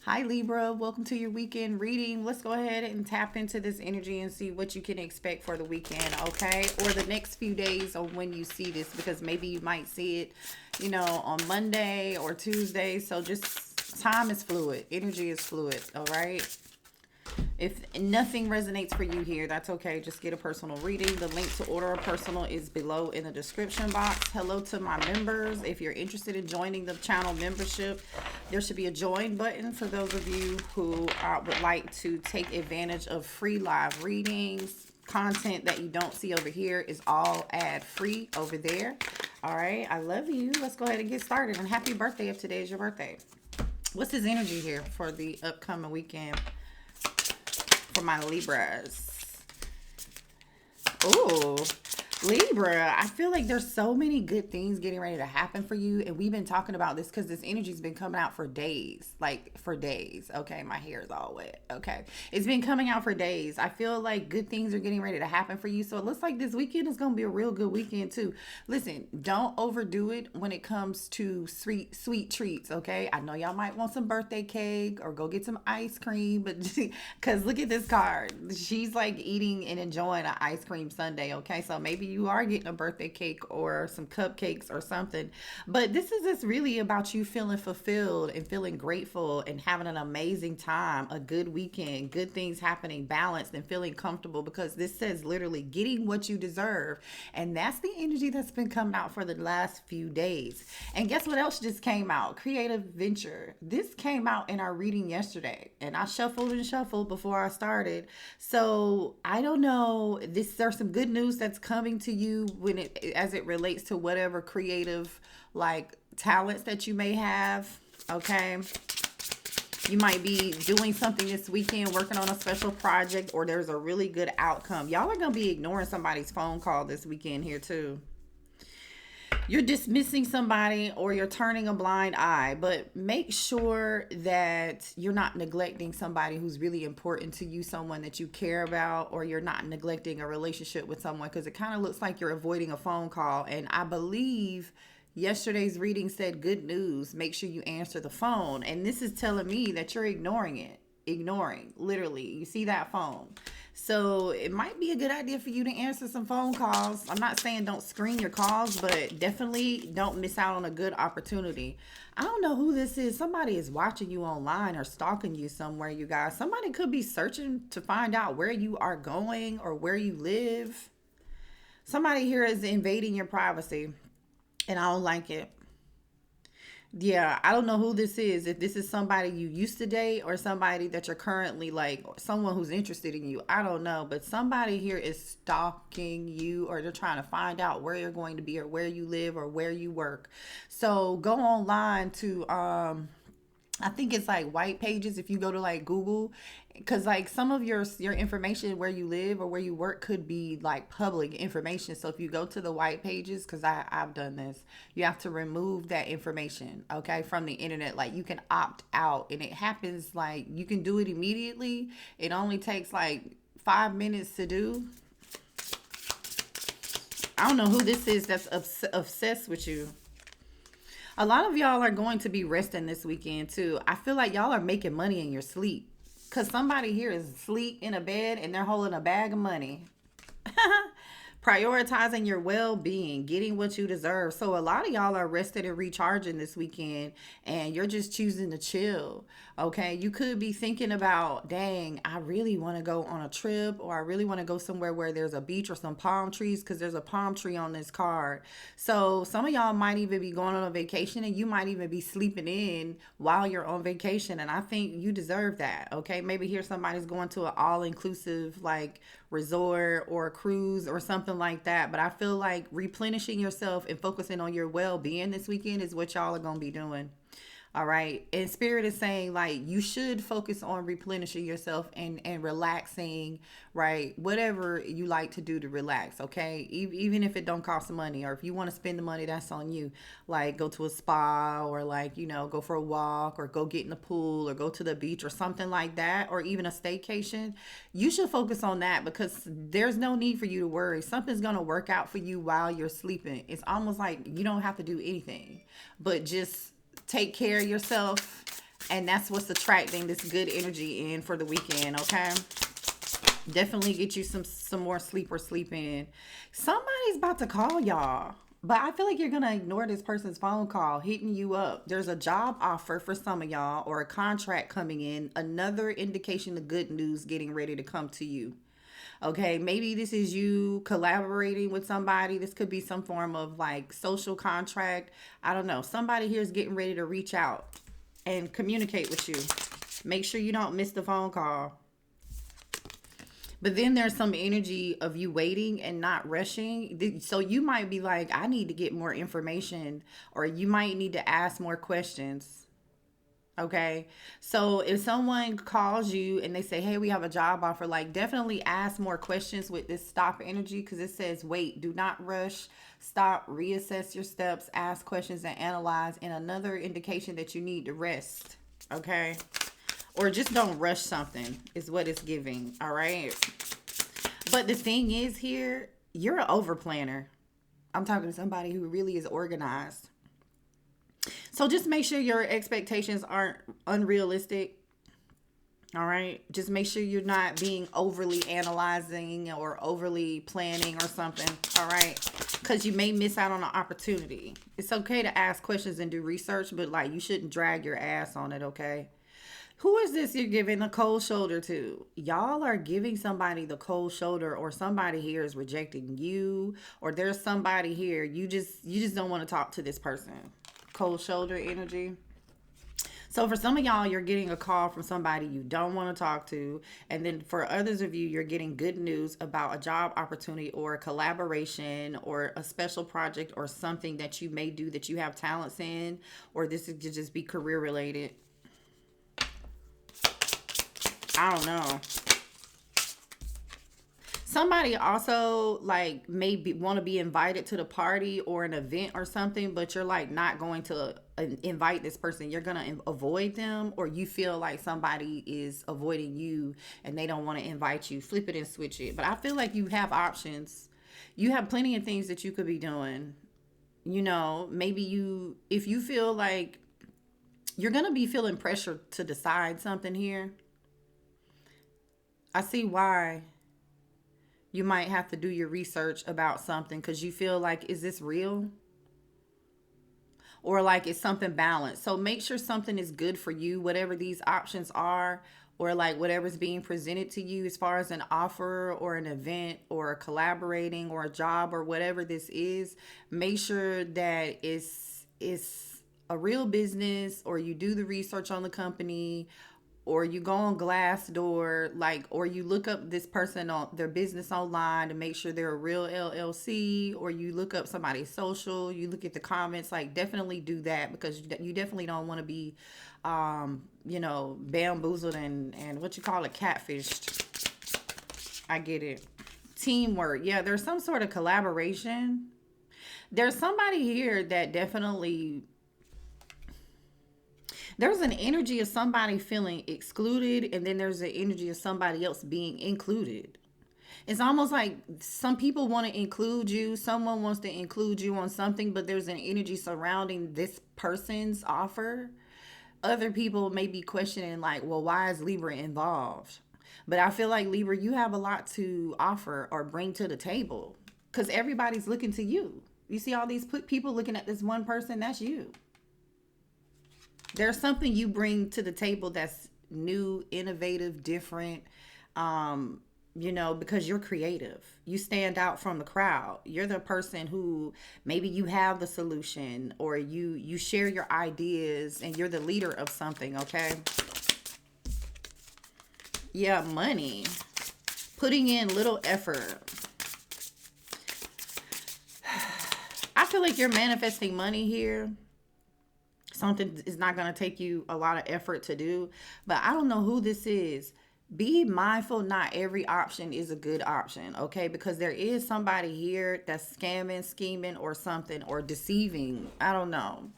Hi Libra, welcome to your weekend reading. Let's go ahead and tap into this energy and see what you can expect for the weekend, okay? Or the next few days on when you see this, because maybe you might see it, on Monday or Tuesday. So just time is fluid, energy is fluid, all right? If nothing resonates for you here, that's okay. Just get a personal reading. The link to order a personal is below in the description box. Hello to my members. If you're interested in joining the channel membership, there should be a join button for those of you who would like to take advantage of free live readings. Content that you don't see over here is all ad free over there. All right, I love you. Let's go ahead and get started. And happy birthday if today is your birthday. What's his energy here for the upcoming weekend for my Libras? Ooh, Libra, I feel like there's so many good things getting ready to happen for you. And we've been talking about this because this energy's been coming out for days. Like, for days. Okay, my hair is all wet. Okay. It's been coming out for days. I feel like good things are getting ready to happen for you. So it looks like this weekend is going to be a real good weekend, too. Listen, don't overdo it when it comes to sweet treats, okay? I know y'all might want some birthday cake or go get some ice cream, but because look at this card. She's like eating and enjoying an ice cream sundae, okay? So maybe you are getting a birthday cake or some cupcakes or something. But this is just really about you feeling fulfilled and feeling grateful and having an amazing time, a good weekend, good things happening, balanced and feeling comfortable, because this says literally getting what you deserve. And that's the energy that's been coming out for the last few days. And guess what else just came out? Creative venture. This came out in our reading yesterday, and I shuffled and shuffled before I started. So I don't know. There's some good news that's coming to you when as it relates to whatever creative like talents that you may have. Okay, you might be doing something this weekend, working on a special project, or there's a really good outcome. Y'all are gonna be ignoring somebody's phone call this weekend here too. You're dismissing somebody or you're turning a blind eye, but make sure that you're not neglecting somebody who's really important to you, someone that you care about, or you're not neglecting a relationship with someone, because it kind of looks like you're avoiding a phone call. And I believe yesterday's reading said good news, make sure you answer the phone. And this is telling me that you're ignoring it. Ignoring, literally. You see that phone. So it might be a good idea for you to answer some phone calls. I'm not saying don't screen your calls, but definitely don't miss out on a good opportunity. I don't know who this is. Somebody is watching you online or stalking you somewhere, you guys. Somebody could be searching to find out where you are going or where you live. Somebody here is invading your privacy, and I don't like it. Yeah, I don't know who this is. If this is somebody you used to date or somebody that you're currently like, someone who's interested in you. I don't know. But somebody here is stalking you, or they're trying to find out where you're going to be or where you live or where you work. So go online to I think it's like white pages if you go to like Google, because like some of your information where you live or where you work could be like public information. So if you go to the white pages, because I've done this, you have to remove that information, okay, from the internet. Like you can opt out, and it happens like you can do it immediately. It only takes like 5 minutes to do. I don't know who this is that's obsessed with you. A lot of y'all are going to be resting this weekend too. I feel like y'all are making money in your sleep. Cause somebody here is asleep in a bed and they're holding a bag of money. Prioritizing your well-being, getting what you deserve. So a lot of y'all are rested and recharging this weekend, and you're just choosing to chill. Okay, you could be thinking about, dang, I really want to go on a trip, or I really want to go somewhere where there's a beach or some palm trees, because there's a palm tree on this card. So some of y'all might even be going on a vacation, and you might even be sleeping in while you're on vacation, and I think you deserve that. Okay, maybe here somebody's going to an all-inclusive like resort or a cruise or something like that. But I feel like replenishing yourself and focusing on your well-being this weekend is what y'all are going to be doing. All right. And Spirit is saying like you should focus on replenishing yourself and relaxing, right? Whatever you like to do to relax, okay? Even if it don't cost money, or if you want to spend the money, that's on you. Like go to a spa, or like, go for a walk, or go get in the pool, or go to the beach or something like that, or even a staycation. You should focus on that, because there's no need for you to worry. Something's going to work out for you while you're sleeping. It's almost like you don't have to do anything, but just take care of yourself, And that's what's attracting this good energy in for the weekend, okay? Definitely get you some more sleep or sleep in. Somebody's about to call y'all. But I feel like you're going to ignore this person's phone call hitting you up. There's a job offer for some of y'all or a contract coming in. Another indication of good news getting ready to come to you. Okay, maybe this is you collaborating with somebody. This could be some form of like social contract. I don't know. Somebody here is getting ready to reach out and communicate with you. Make sure you don't miss the phone call. But then there's some energy of you waiting and not rushing. So you might be like, I need to get more information, or you might need to ask more questions. Okay. So if someone calls you and they say, hey, we have a job offer, like definitely ask more questions with this stop energy, because it says, wait, do not rush, stop, reassess your steps, ask questions and analyze. And another indication that you need to rest. Okay. Or just don't rush something is what it's giving. All right. But the thing is here, you're an over planner. I'm talking to somebody who really is organized. So just make sure your expectations aren't unrealistic. All right. Just make sure you're not being overly analyzing or overly planning or something. All right. Because you may miss out on an opportunity. It's okay to ask questions and do research, but like you shouldn't drag your ass on it. Okay. Who is this you're giving the cold shoulder to? Y'all are giving somebody the cold shoulder, or somebody here is rejecting you, or there's somebody here you just don't want to talk to this person. Cold shoulder energy. So for some of y'all, you're getting a call from somebody you don't want to talk to. And then for others of you, you're getting good news about a job opportunity or a collaboration or a special project or something that you may do that you have talents in, or this could just be career related. I don't know. Somebody also like maybe want to be invited to the party or an event or something, but you're like not going to invite this person. You're going to avoid them, or you feel like somebody is avoiding you and they don't want to invite you. Flip it and switch it. But I feel like you have options. You have plenty of things that you could be doing. You know, maybe if you feel like you're going to be feeling pressure to decide something here, I see why you might have to do your research about something, because you feel like, is this real? Or like, it's something balanced. So make sure something is good for you, whatever these options are, or like whatever's being presented to you as far as an offer or an event or collaborating or a job or whatever this is. Make sure that it's a real business, or you do the research on the company, or you go on Glassdoor, like, or you look up this person on their business online to make sure they're a real LLC, or you look up somebody's social, you look at the comments. Like, definitely do that, because you definitely don't want to be, bamboozled and what you call it, catfished. I get it. Teamwork. Yeah, there's some sort of collaboration. There's somebody here that definitely... There's an energy of somebody feeling excluded, and then there's an energy of somebody else being included. It's almost like some people want to include you. Someone wants to include you on something, but there's an energy surrounding this person's offer. Other people may be questioning like, well, why is Libra involved? But I feel like, Libra, you have a lot to offer or bring to the table, because everybody's looking to you. You see all these people looking at this one person, that's you. There's something you bring to the table that's new, innovative, different, because you're creative. You stand out from the crowd. You're the person who maybe you have the solution, or you share your ideas, and you're the leader of something, okay? Yeah, money. Putting in little effort. I feel like you're manifesting money here. Something is not going to take you a lot of effort to do. But I don't know who this is. Be mindful, not every option is a good option, okay? Because there is somebody here that's scamming, scheming, or something, or deceiving. I don't know.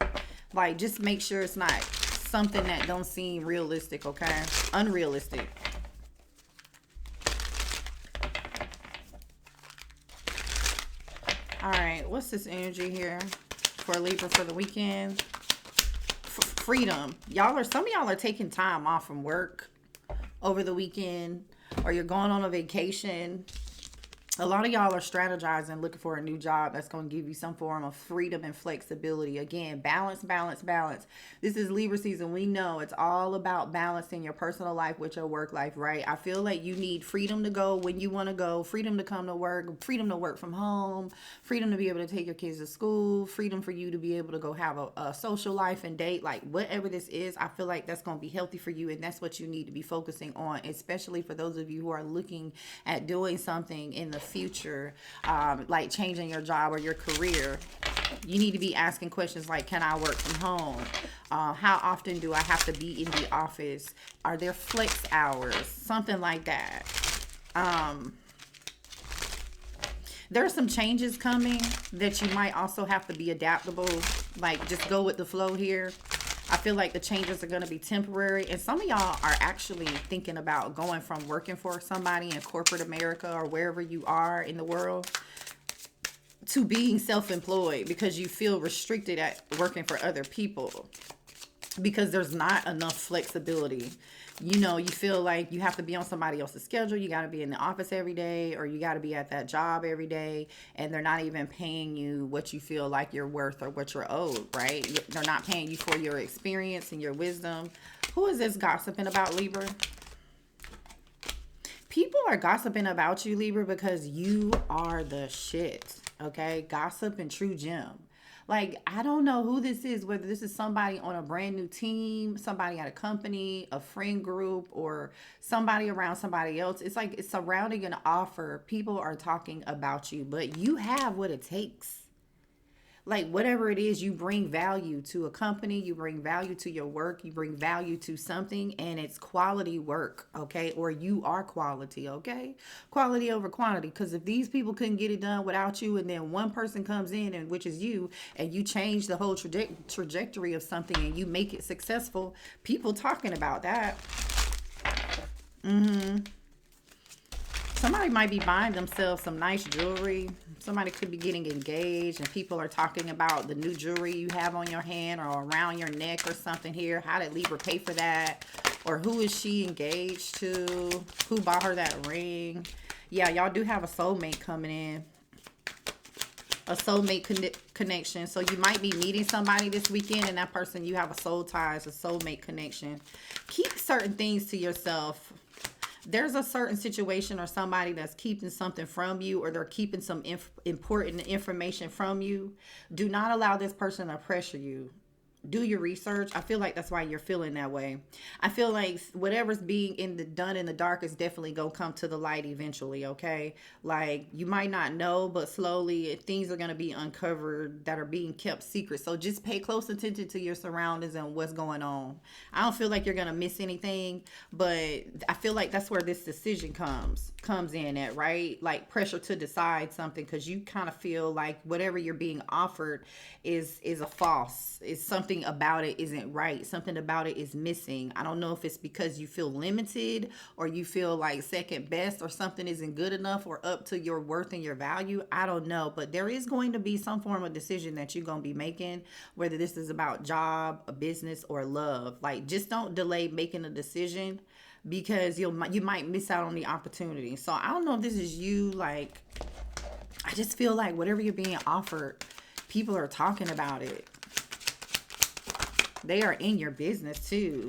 Like, just make sure it's not something that don't seem realistic, okay? Unrealistic. All right, what's this energy here for Libra for the weekend? freedom. Some of y'all are taking time off from work over the weekend, or you're going on a vacation. A lot of y'all are strategizing, looking for a new job that's going to give you some form of freedom and flexibility. Again, balance, balance, balance. This is Libra season. We know it's all about balancing your personal life with your work life, right? I feel like you need freedom to go when you want to go, freedom to come to work, freedom to work from home, freedom to be able to take your kids to school, freedom for you to be able to go have a social life and date. Like whatever this is, I feel like that's going to be healthy for you, and that's what you need to be focusing on, especially for those of you who are looking at doing something in the future, like changing your job or your career. You need to be asking questions like, can I work from home? How often do I have to be in the office? Are there flex hours? Something like that. There are some changes coming that you might also have to be adaptable. Like, just go with the flow here. I feel like the changes are going to be temporary. And some of y'all are actually thinking about going from working for somebody in corporate America or wherever you are in the world to being self-employed because you feel restricted at working for other people because there's not enough flexibility. You know, you feel like you have to be on somebody else's schedule. You got to be in the office every day, or you got to be at that job every day, and they're not even paying you what you feel like you're worth or what you're owed, right? They're not paying you for your experience and your wisdom. Who is this gossiping about, Libra? People are gossiping about you, Libra, because you are the shit, okay? Gossip and true gem. Like, I don't know who this is, whether this is somebody on a brand new team, somebody at a company, a friend group, or somebody around somebody else. It's like it's surrounding an offer. People are talking about you, but you have what it takes. Like, whatever it is, you bring value to a company, you bring value to your work, you bring value to something, and it's quality work, okay? Or you are quality, okay? Quality over quantity. Because if these people couldn't get it done without you, and then one person comes in, and which is you, and you change the whole trajectory of something and you make it successful, people talking about that. Somebody might be buying themselves some nice jewelry. Somebody could be getting engaged and people are talking about the new jewelry you have on your hand or around your neck or something here. How did Libra pay for that? Or who is she engaged to? Who bought her that ring? Yeah, y'all do have a soulmate coming in. A soulmate connection. So you might be meeting somebody this weekend, and that person, you have a soul ties, a soulmate connection. Keep certain things to yourself. There's a certain situation or somebody that's keeping something from you, or they're keeping some important information from you. Do not allow this person to pressure you. Do your research. I feel like that's why you're feeling that way. I feel like whatever's being done in the dark is definitely gonna come to the light eventually, okay? Like, you might not know, but slowly things are gonna be uncovered that are being kept secret. So just pay close attention to your surroundings and what's going on. I don't feel like you're gonna miss anything, but I feel like that's where this decision comes in at, right? Like, pressure to decide something because you kind of feel like whatever you're being offered is a false. Is something about it isn't right. Something about it is missing. I don't know if it's because you feel limited or you feel like second best or something isn't good enough or up to your worth and your value. I don't know, but there is going to be some form of decision that you're going to be making, whether this is about job, a business, or love. Like, just don't delay making a decision because you might miss out on the opportunity. So I don't know if this is you. Like, I just feel like whatever you're being offered, people are talking about it. They are in your business too.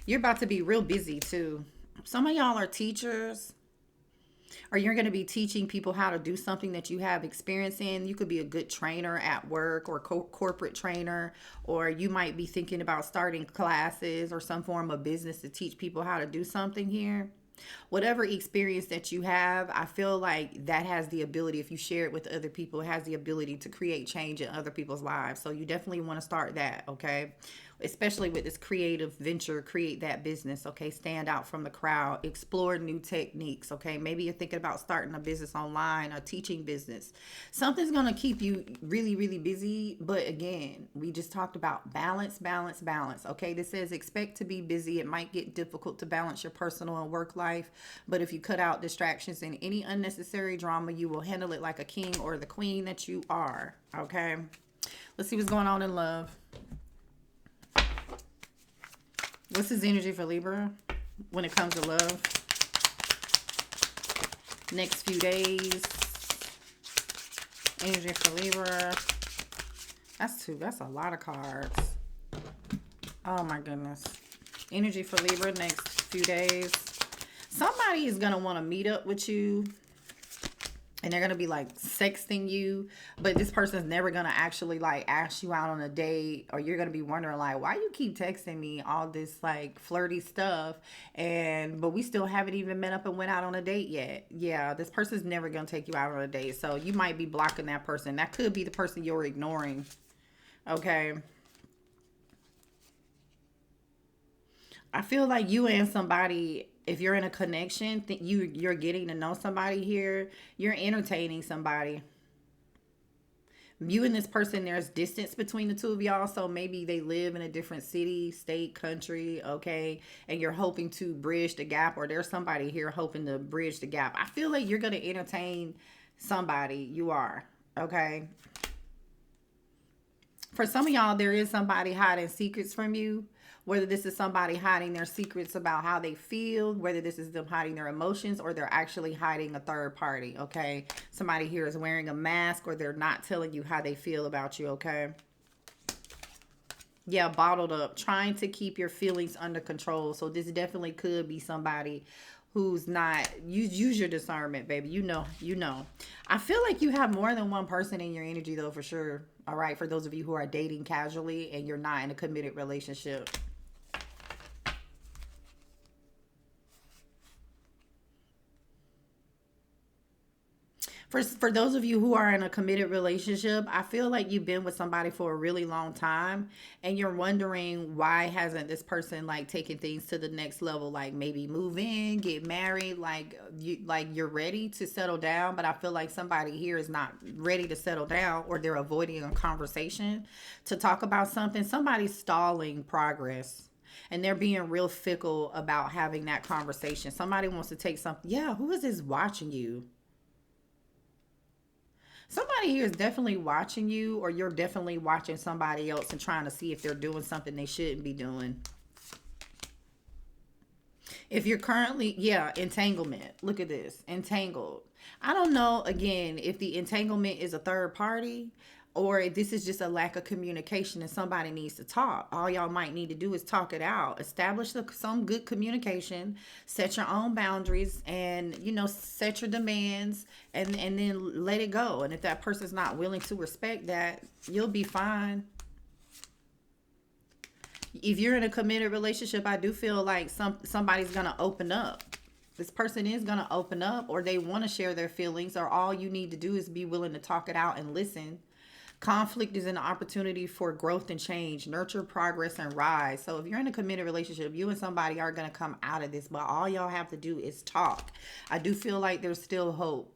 You're about to be real busy too. Some of y'all are teachers, or you're going to be teaching people how to do something that you have experience in. You could be a good trainer at work or corporate trainer, or you might be thinking about starting classes or some form of business to teach people how to do something here. Whatever experience that you have, I feel like that has the ability, if you share it with other people, it has the ability to create change in other people's lives. So you definitely want to start that, okay? Especially with this creative venture, create that business, okay? Stand out from the crowd, explore new techniques, okay? Maybe you're thinking about starting a business online, a teaching business. Something's going to keep you really, really busy. But again, we just talked about balance, balance, balance, okay? This says expect to be busy. It might get difficult to balance your personal and work life, but if you cut out distractions and any unnecessary drama, you will handle it like a king or the queen that you are, okay? Let's see what's going on in love. What's his energy for Libra when it comes to love? Next few days. Energy for Libra. That's a lot of cards. Oh my goodness. Energy for Libra next few days. Somebody is going to want to meet up with you. And they're going to be like sexting you. But this person's never going to actually like ask you out on a date. Or you're going to be wondering like, why you keep texting me all this like flirty stuff. But we still haven't even met up and went out on a date yet. Yeah, this person's never going to take you out on a date. So you might be blocking that person. That could be the person you're ignoring. Okay. I feel like you and somebody, if you're in a connection, you're getting to know somebody here. You're entertaining somebody. You and this person, there's distance between the two of y'all. So maybe they live in a different city, state, country, okay? And you're hoping to bridge the gap, or there's somebody here hoping to bridge the gap. I feel like you're going to entertain somebody. You are, okay? For some of y'all, there is somebody hiding secrets from you. Whether this is somebody hiding their secrets about how they feel, whether this is them hiding their emotions, or they're actually hiding a third party, okay? Somebody here is wearing a mask, or they're not telling you how they feel about you, okay? Yeah, bottled up, trying to keep your feelings under control. So this definitely could be somebody who's not, use your discernment, baby. You know. I feel like you have more than one person in your energy though, for sure. All right, for those of you who are dating casually and you're not in a committed relationship. For those of you who are in a committed relationship, I feel like you've been with somebody for a really long time and you're wondering why hasn't this person like taken things to the next level, like maybe move in, get married, you're ready to settle down, but I feel like somebody here is not ready to settle down, or they're avoiding a conversation to talk about something. Somebody's stalling progress. And they're being real fickle about having that conversation. Somebody wants to take something. Yeah, who is this watching you? Somebody here is definitely watching you, or you're definitely watching somebody else and trying to see if they're doing something they shouldn't be doing. If you're currently, yeah, entanglement. Look at this, entangled. I don't know, again, if the entanglement is a third party, or if this is just a lack of communication and somebody needs to talk. All y'all might need to do is talk it out. Establish some good communication. Set your own boundaries, and, set your demands, and then let it go. And if that person's not willing to respect that, you'll be fine. If you're in a committed relationship, I do feel like somebody's going to open up. This person is going to open up, or they want to share their feelings, or all you need to do is be willing to talk it out and listen. Conflict is an opportunity for growth and change, nurture, progress, and rise. So if you're in a committed relationship, you and somebody are going to come out of this, but all y'all have to do is talk. I do feel like there's still hope.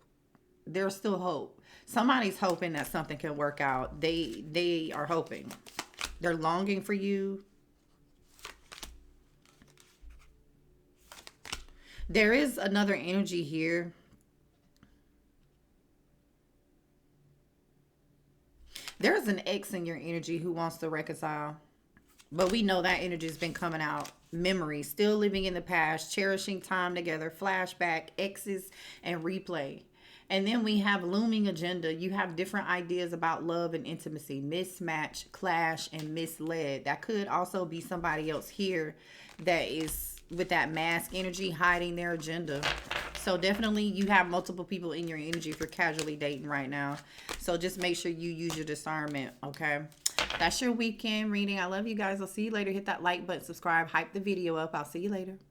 There's still hope. Somebody's hoping that something can work out. They are hoping. They're longing for you. There is another energy here. There's an ex in your energy who wants to reconcile. But we know that energy has been coming out. Memories, still living in the past, cherishing time together, flashback, exes, and replay. And then we have looming agenda. You have different ideas about love and intimacy, mismatch, clash, and misled. That could also be somebody else here that is with that mask energy hiding their agenda. So definitely you have multiple people in your energy if you're casually dating right now. So just make sure you use your discernment, okay? That's your weekend reading. I love you guys. I'll see you later. Hit that like button, subscribe, hype the video up. I'll see you later.